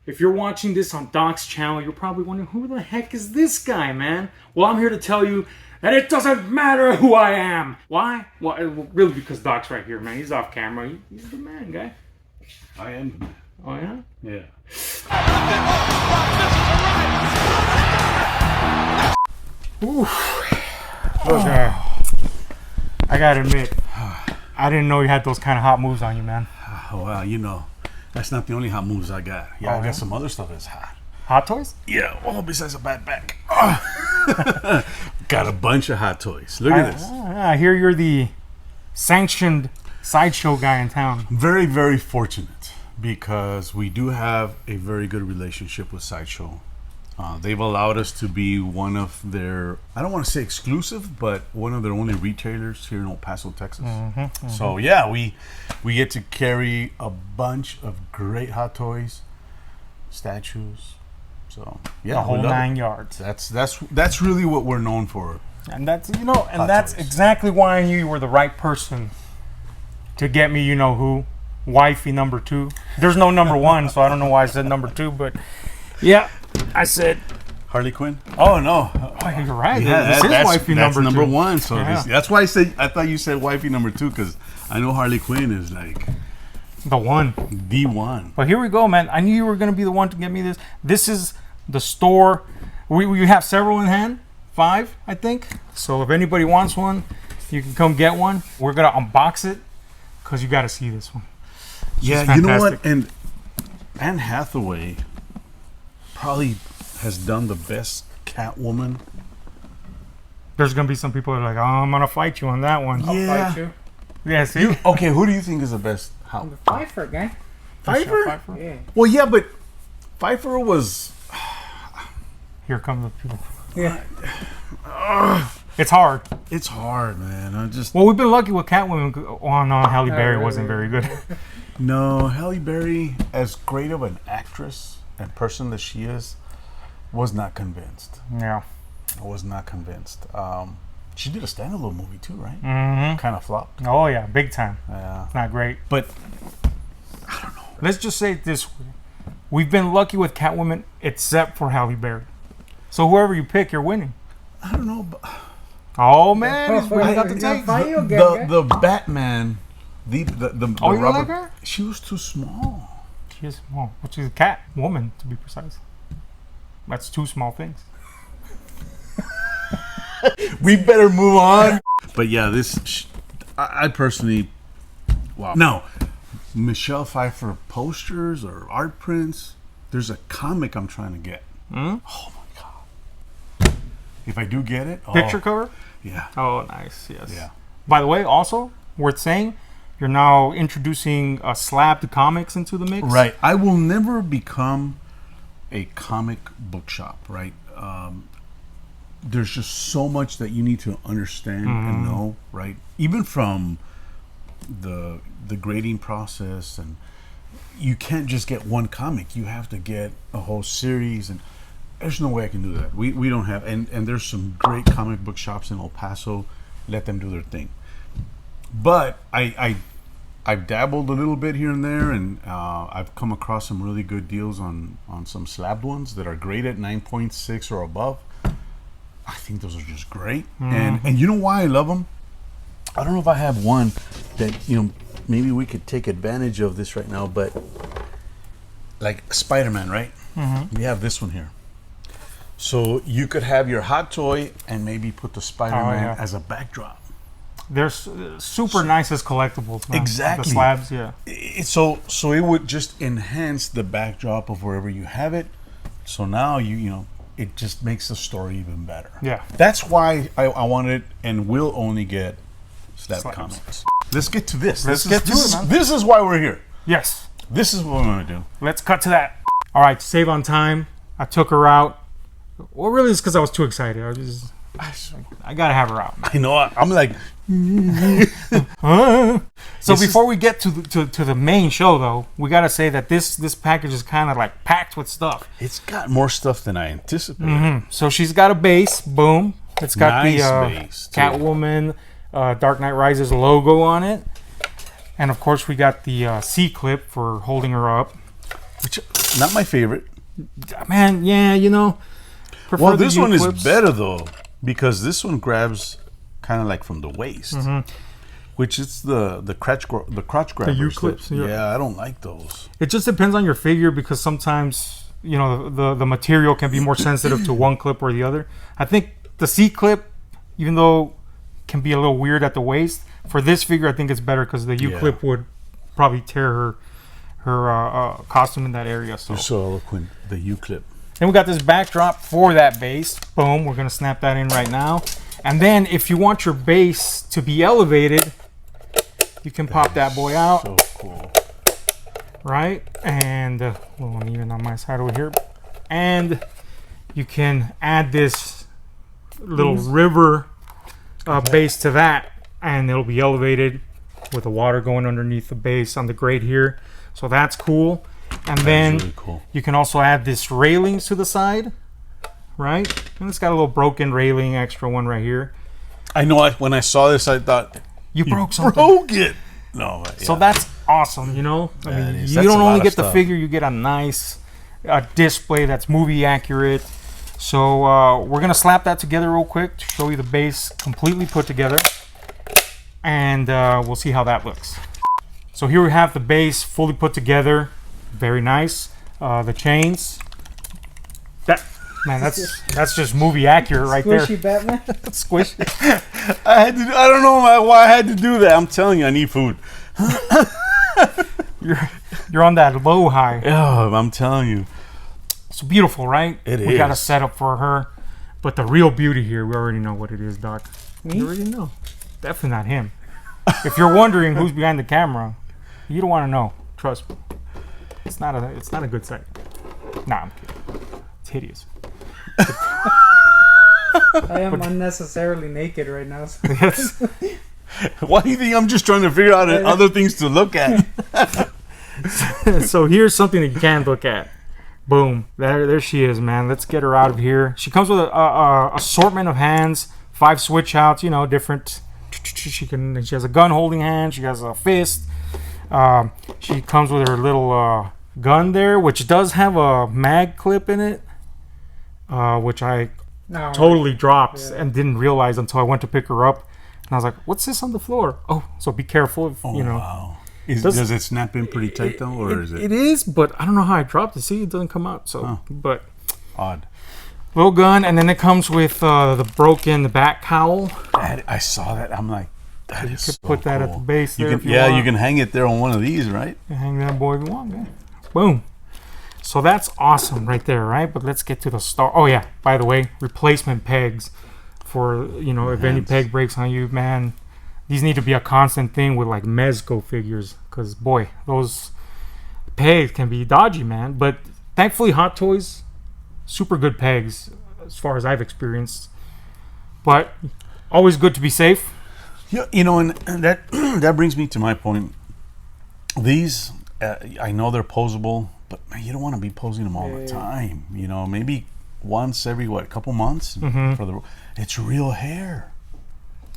If you're watching this on Doc's channel, you're probably wondering, who the heck is this guy, man? Well, I'm here to tell you that it doesn't matter who I am. Why? Well, really because Doc's right here, man. He's off camera. He's the man, guy. I am the man. Oh, yeah? Yeah. Ooh. Okay. I gotta admit, I didn't know you had those kind of hot moves on you, man. Oh, well, you know, that's not the only hot moves I got. Yeah, I got some other stuff that's hot. Hot toys? Yeah, all besides a bad back. Got a bunch of hot toys. Look at this. I hear you're the sanctioned sideshow guy in town. Very, very fortunate because we do have a very good relationship with Sideshow. They've allowed us to be one of their, I don't want to say exclusive, but one of their only retailers here in El Paso, Texas. So yeah, we get to carry a bunch of great hot toys, statues. So yeah, the whole 9 yards. That's really what we're known for. And that's that's exactly why I knew you were the right person to get me, you know who, wifey number 2. There's no number 1, so I don't know why I said number 2, but yeah, I said Harley Quinn. Oh no, oh, you're right. Yeah, that's wifey number 2. Number 1. So yeah. That's why I thought you said wifey number 2 because I know Harley Quinn is like the one. But here we go, man. I knew you were gonna be the one to get me this. This is the store. We have several in hand. 5, I think. So if anybody wants one, you can come get one. We're gonna unbox it because you got to see this one. Yeah, you know what? And Anne Hathaway probably has done the best Catwoman. There's gonna be some people that are like, oh, I'm gonna fight you on that one. Yeah. I'll fight you. Yeah, see? Okay, who do you think is the best? I'm the Pfeiffer guy. Pfeiffer? Yeah. Well, yeah, but Pfeiffer was. Here come the people. Yeah. It's hard. It's hard, man. Well, we've been lucky with Catwoman. Oh no, Halle Berry wasn't very good. No, Halle Berry, as great of an actress and person that she is, was not convinced. Yeah. I was not convinced. She did a standalone movie too, right? Mm-hmm. Kind of flopped. Oh yeah, big time. Yeah. Not great. But I don't know. Let's just say it this way: we've been lucky with Catwoman, except for Halle Berry. So whoever you pick, you're winning. I don't know. But oh man, he's really got the taste. The Batman, the Oh, you rubber. like her? She was too small. She is small. Well, she's a cat woman, to be precise. That's 2 small things. We better move on. But yeah, I personally, wow. Now, Michelle Pfeiffer posters or art prints. There's a comic I'm trying to get. Mm? Oh my god! If I do get it, Picture cover? Yeah. Oh, nice. Yes. Yeah. By the way, also worth saying, you're now introducing Slabbed comics into the mix. Right. I will never become a comic book shop. Right. There's just so much that you need to understand and know. Right. Even from the grading process, and you can't just get one comic. You have to get a whole series, and there's no way I can do that. We don't have, and there's some great comic book shops in El Paso. Let them do their thing. But I've dabbled a little bit here and there, and I've come across some really good deals on some slabbed ones that are great at 9.6 or above. I think those are just great. And you know why I love them? I don't know if I have one that, maybe we could take advantage of this right now, but like Spider-Man, right? We have this one here. So you could have your hot toy and maybe put the Spider-Man as a backdrop. They're super nice as collectibles, man. Exactly. The slabs, yeah. So it would just enhance the backdrop of wherever you have it. So now it just makes the story even better. Yeah. That's why I wanted and will only get Slabbed comics. Let's get to this. Let's get to it, man. This is why we're here. Yes. This is what we're going to do. Let's cut to that. All right, to save on time, I took her out. Well, really, it's because I was too excited. I got to have her out. I know. I'm like... So before we get to the main show, though, we got to say that this package is kind of like packed with stuff. It's got more stuff than I anticipated. So she's got a base. Boom. It's got Nice the base, too. Catwoman Dark Knight Rises logo on it. And, of course, we got the C-clip for holding her up. which not my favorite. Man, yeah, you know. Prefer Well, the this one is U-clips. better though, because this one grabs kind of like from the waist, which is the crotch grabbers. U-clips, yeah. Yeah, I don't like those. It just depends on your figure because sometimes, you know, the material can be more sensitive to one clip or the other. I think the C clip, even though can be a little weird at the waist, for this figure I think it's better because the U clip would probably tear her costume in that area. So. You're so eloquent. The U clip. Then we got this backdrop for that base. Boom, we're gonna snap that in right now. And then if you want your base to be elevated, you can pop that boy out. So cool. Right? And well, I'm even on my side over here. And you can add this little river base to that, and it'll be elevated with the water going underneath the base on the grate here. So that's cool. And then really cool. You can also add this railings to the side, right? And it's got a little broken railing, extra one right here. I know. When I saw this, I thought You broke something. broke it. No. So that's awesome, you know? I That mean, is. you That's don't a lot only of get the stuff. figure, you get a nice display that's movie accurate. So we're going to slap that together real quick to show you the base completely put together. And we'll see how that looks. So here we have the base fully put together. Very nice. The chains. That's just movie accurate right there. Squishy Batman. Squish. I don't know why I had to do that. I'm telling you, I need food. You're on that low high. Yeah, I'm telling you. It's beautiful, right? It We got a is. setup for her. But the real beauty here, we already know what it is, Doc. Me? You already know. Definitely not him. If you're wondering who's behind the camera, you don't want to know. Trust me. It's not a good sight. Nah, I'm kidding. It's hideous. I am unnecessarily naked right now. So. Yes. Why do you think I'm just trying to figure out other things to look at? So here's something that you can look at. Boom. There she is, man. Let's get her out of here. She comes with a assortment of hands, 5 switch outs, you know, different. She has a gun holding hand. She has a fist. She comes with her little gun there, which does have a mag clip in it, which I No, totally dropped Yeah. and didn't realize until I went to pick her up. And I was like, what's this on the floor? Oh, so be careful if, Oh, you know. wow. Does- Does it snap in pretty tight though, or is it It is, but I don't know how I dropped it. See, it doesn't come out. So, but odd? little gun, and then it comes with the broken back cowl. I saw that. I'm like, that is could so put that at cool. the base You there can, if you want. you can hang it there on one of these, right? You hang that boy if you want, man. Boom. So that's awesome right there, right? But let's get to the star. Oh yeah, by the way, replacement pegs for, you know, if any Hands. peg breaks on you, man. These need to be a constant thing with like Mezco figures, because boy, those pegs can be dodgy, man. But thankfully, Hot Toys, super good pegs as far as I've experienced. But always good to be safe. Yeah, you know, and that that brings me to my point. These, I know they're posable, but man, you don't want to be posing them all the time. You know, maybe once every couple months for the. It's real hair.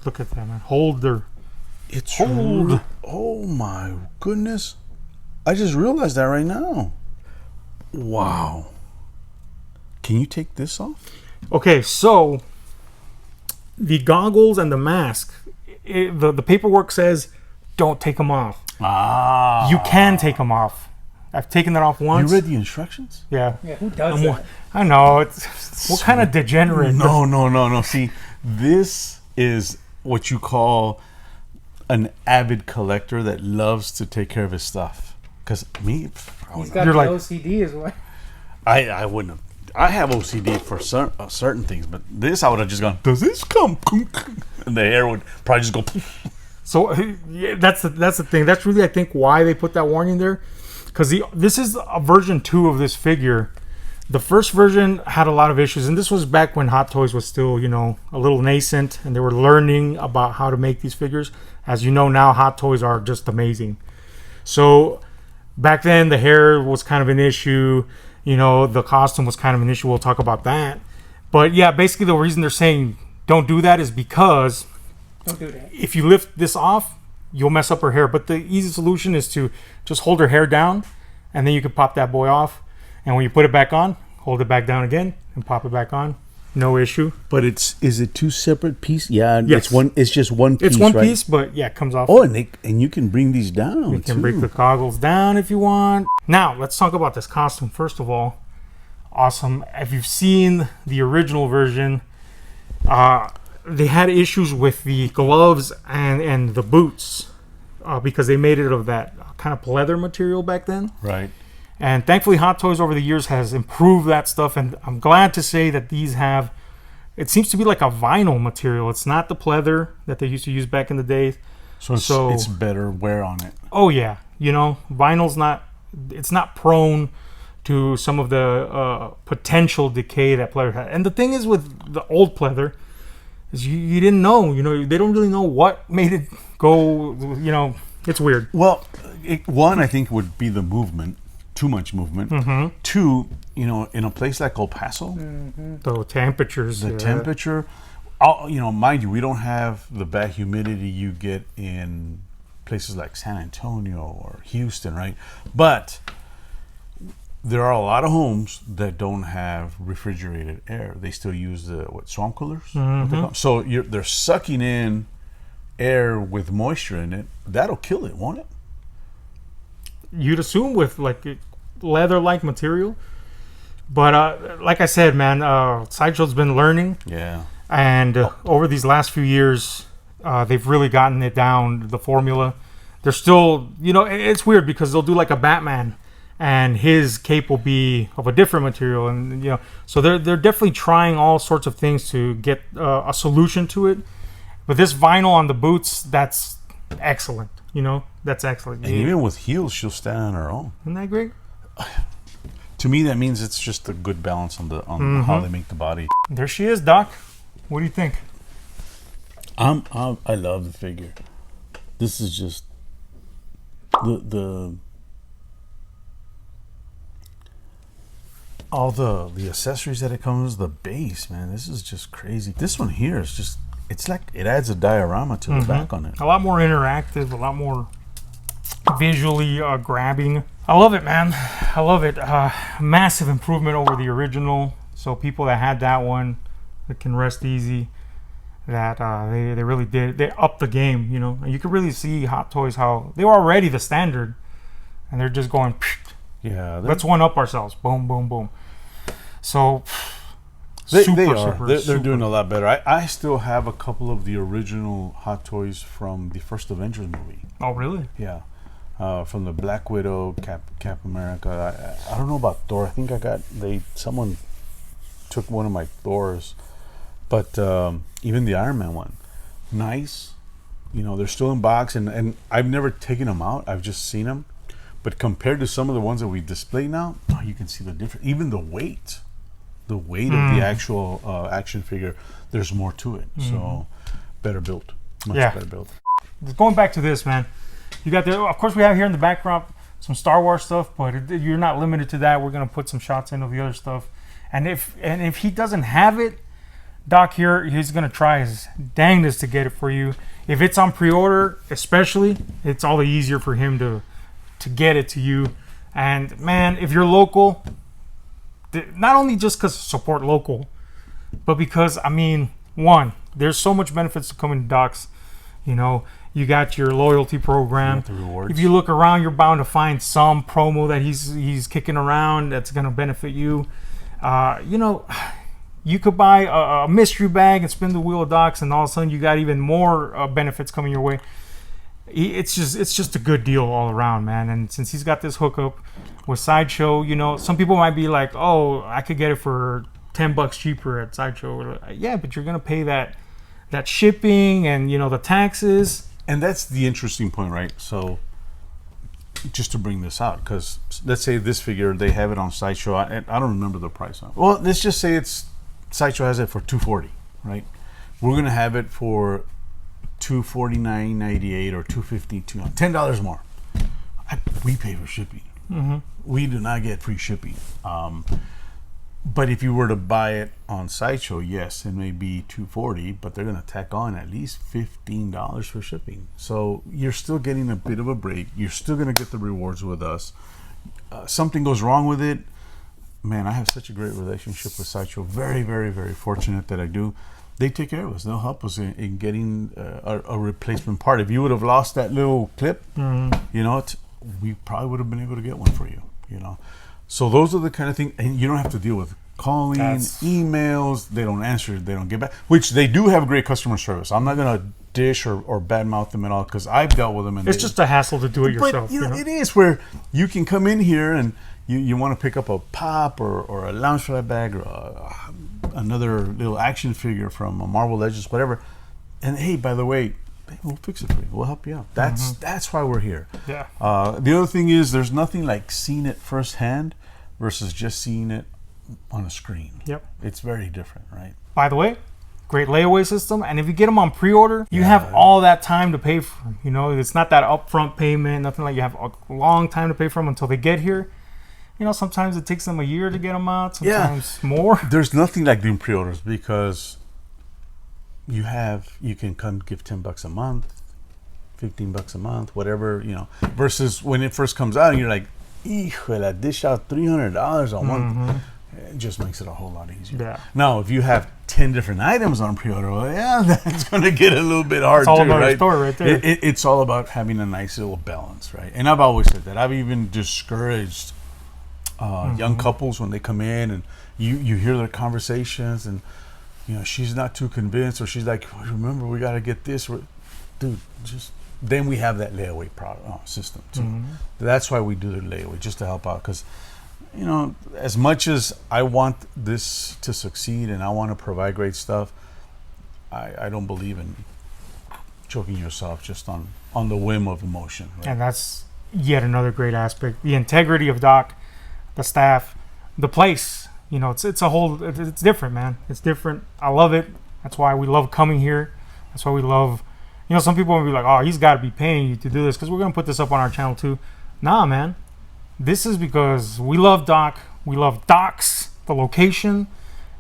Look at that, man. Holder. It's Hold. Oh my goodness! I just realized that right now. Wow. Can you take this off? Okay, so the goggles and the mask, the paperwork says don't take them off. Ah. You can take them off. I've taken that off You once. read the instructions? Yeah. Yeah, who does I'm that? wa- I know. It's what kind of degenerate? No. See, this is what you call an avid collector that loves to take care of his stuff. Because me, He's got You're the like- OCD as well. I wouldn't have. I have OCD for certain things, but this I would have just gone, does this come? And the hair would probably just go. So yeah, that's the thing. That's really, I think, why they put that warning there, because this is a version 2 of this figure. The first version had a lot of issues, and this was back when Hot Toys was still, you know, a little nascent, and they were learning about how to make these figures. As you know now, Hot Toys are just amazing. So back then, the hair was kind of an issue. You know, the costume was kind of an issue. We'll talk about that. But yeah, basically the reason they're saying don't do that is because Don't do that. if you lift this off, you'll mess up her hair. But the easy solution is to just hold her hair down and then you can pop that boy off. And when you put it back on, hold it back down again and pop it back on. No issue. But is it two separate pieces? Yeah, Yes. It's just one piece. It's one right? piece, but yeah, it comes off. Oh, and you can bring these down. You can break the goggles down if you want. Now, let's talk about this costume. First of all, awesome. If you've seen the original version, they had issues with the gloves and the boots because they made it of that kind of pleather material back then. Right. And thankfully, Hot Toys over the years has improved that stuff. And I'm glad to say that these have, it seems to be like a vinyl material. It's not the pleather that they used to use back in the day. So it's better wear on it. Oh yeah, vinyl's it's not prone to some of the potential decay that pleather had. And the thing is with the old pleather is you didn't know, they don't really know what made it go, it's weird. Well, one I think would be the movement, too much movement. Mm-hmm. Two, in a place like El Paso, The temperatures. the temperature, mind you, we don't have the bad humidity you get in places like San Antonio or Houston, right? But there are a lot of homes that don't have refrigerated air. They still use the swamp coolers. Mm-hmm. So they're sucking in air with moisture in it. That'll kill it, won't it? You'd assume with like leather-like material. But like I said, man, Sideshow's been learning. Yeah. And over these last few years, they've really gotten it down, the formula. They're still, it's weird because they'll do like a Batman and his cape will be of a different material. And, so they're definitely trying all sorts of things to get a solution to it. But this vinyl on the boots, that's excellent. That's excellent. And even with heels, she'll stand on her own. Isn't that great? To me, that means it's just a good balance on how they make the body. There she is, Doc. What do you think? I love the figure. This is just the all the accessories that it comes, the base, man. This is just crazy. This one here is just, it's like it adds a diorama to the back on it. A lot more interactive, a lot more visually grabbing. I love it, man. I love it. Massive improvement over the original. So people that had that one, that can rest easy. That they really did. They upped the game. And you could really see Hot Toys how they were already the standard, and they're just going. Yeah, Let's one up ourselves. Boom, boom, boom. So they super, are. super, They're super. doing a lot better. I still have a couple of the original Hot Toys from the first Avengers movie. Oh, really? Yeah. From the Black Widow, Cap America. I don't know about Thor. I think someone took one of my Thors, but even the Iron Man one, nice. They're still in box, and I've never taken them out. I've just seen them, but compared to some of the ones that we display now, you can see the difference. Even the weight of the actual action figure, there's more to it. So better built, much better built. Going back to this, man. You got of course, we have here in the background some Star Wars stuff, but you're not limited to that. We're gonna put some shots in of the other stuff, and if he doesn't have it, Doc here, he's gonna try his dangest to get it for you. If it's on pre-order, especially, it's all the easier for him to get it to you. And man, if you're local, not only just because support local, but because one, there's so much benefits to coming to Doc's. You got your loyalty program. The rewards. If you look around, you're bound to find some promo that he's kicking around that's going to benefit you. You could buy a mystery bag and spin the wheel of Docs, and all of a sudden you got even more benefits coming your way. It's just a good deal all around, man. And since he's got this hookup with Sideshow, some people might be like, "Oh, I could get it for $10 cheaper at Sideshow." Yeah, but you're gonna pay that shipping and the taxes. And that's the interesting point, right? So, just to bring this out, because let's say this figure, they have it on Sideshow. I don't remember the price on it. Well, let's just say Sideshow has it for $240, right? We're gonna have it for $249.98 or $250, $10 more. We pay for shipping. We do not get free shipping. But if you were to buy it on Sideshow, yes, it may be $240, but they're going to tack on at least $15 for shipping. So you're still getting a bit of a break. You're still going to get the rewards with us. something goes wrong with it, man, I have such a great relationship with Sideshow. Very, very, very fortunate that I do. They take care of us. They'll help us in getting a replacement part. If you would have lost that little clip, you know, we probably would have been able to get one for you, you know. So those are the kind of things, and you don't have to deal with calling, emails. They don't answer. They don't get back, which they do have great customer service. I'm not going to dish or badmouth them at all, because I've dealt with them. And it's just a hassle to do it yourself. But, you know, it is where you can come in here and you want to pick up a pop or a Loungefly bag or another little action figure from a Marvel Legends, whatever. And hey, by the way, we'll fix it for you. We'll help you out. That's why we're here. Yeah. The other thing is, there's nothing like seeing it firsthand versus just seeing it on a screen. Yep. It's very different, right? By the way, great layaway system, and if you get them on pre-order, you have all that time to pay for them. You know, it's not that upfront payment, nothing like you have a long time to pay for them until they get here. You know, sometimes it takes them a year to get them out, sometimes more. There's nothing like doing pre-orders, because you can come give $10 a month, $15 a month, whatever, you know, versus when it first comes out and you're like, híjole, I dish out $300 on one. It just makes it a whole lot easier. Yeah. Now, if you have 10 different items on pre-order, well, yeah, that's going to get a little bit hard It's all too, about right? the story right there. It's all about having a nice little balance, right? And I've always said that. I've even discouraged young couples when they come in and you hear their conversations, and you know, she's not too convinced, or she's like, remember, we got to get this. Dude, just then we have that layaway system too. That's why we do the layaway, just to help out, because you know, as much as I want this to succeed and I want to provide great stuff, I don't believe in choking yourself just on the whim of emotion. Right? And that's yet another great aspect. The integrity of Doc, the staff, the place. You know, it's different, man. It's different. I love it. That's why we love coming here. That's why we love, you know, some people will be like, oh, he's got to be paying you to do this, because we're going to put this up on our channel too. Nah, man. This is because we love Doc. We love Doc's, the location.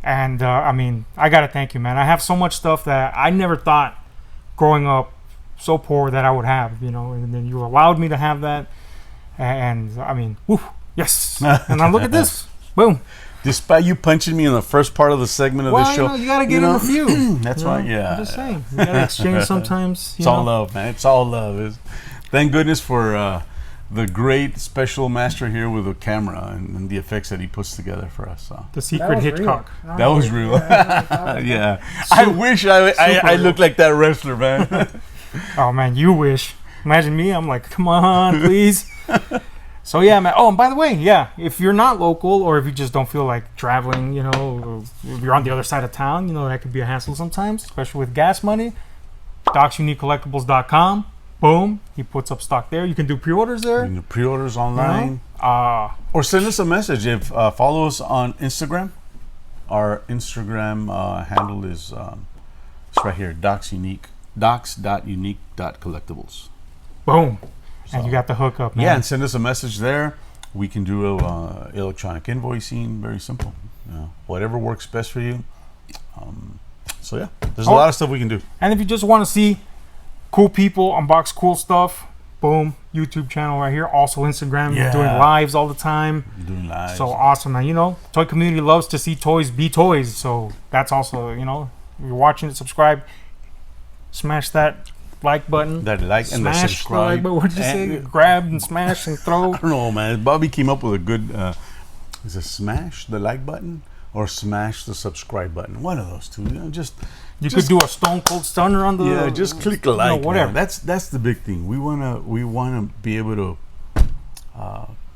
And, I mean, I got to thank you, man. I have so much stuff that I never thought growing up so poor that I would have, you know. And then you allowed me to have that. And, I mean, whew, yes. And now look at this. Boom. Despite you punching me in the first part of the segment of the show. You know, you got to get in a few. That's right, yeah. I'm just saying. You got to exchange sometimes. It's all love, man. It's all love. Thank goodness for the great special master here with the camera and the effects that he puts together for us. So. The secret Hitchcock. That was real. Yeah. I wish I looked like that wrestler, man. Oh, man, you wish. Imagine me. I'm like, come on, please. So, yeah, man. Oh, and by the way, yeah, if you're not local, or if you just don't feel like traveling, you know, if you're on the other side of town, you know, that could be a hassle sometimes, especially with gas money. DocsUniqueCollectibles.com. Boom. He puts up stock there. You can do pre-orders there. You can do pre-orders online. Or send us a message. If follow us on Instagram. Our Instagram handle is it's right here, docs.unique.collectibles. Boom. And you got the hookup, man. Yeah, and send us a message there. We can do electronic invoicing. Very simple. You know, whatever works best for you. So yeah, there's a lot of stuff we can do. And if you just want to see cool people unbox cool stuff, boom, YouTube channel right here. Also Instagram, doing lives all the time. Doing lives. So awesome, man. You know, toy community loves to see toys be toys. So that's also, you know, if you're watching it, subscribe, smash that like button. That like and the subscribe. What did you say? Grab and smash and throw. I don't know, man. Bobby came up with a good. Is it smash the like button or smash the subscribe button? One of those two. You know, you could do a Stone Cold Stunner on the. Yeah, just click the like. You know, whatever. Man. That's the big thing. We wanna be able to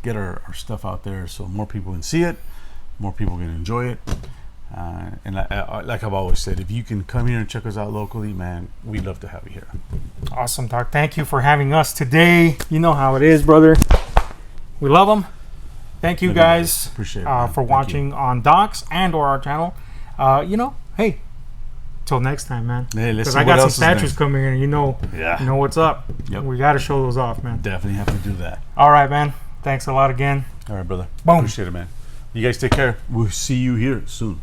get our stuff out there so more people can see it, more people can enjoy it. And like I've always said, if you can come here and check us out locally, man, we'd love to have you here. Awesome, Doc. Thank you for having us today. You know how it is, brother. We love them. Thank you guys Appreciate it, for watching on Docs and or our channel. You know, hey, till next time, man. Hey, let's Because see I got what some else is statues next. coming in, and you know what's up. Yep. We got to show those off, man. Definitely have to do that. All right, man. Thanks a lot again. All right, brother. Boom. Appreciate it, man. You guys take care. We'll see you here soon.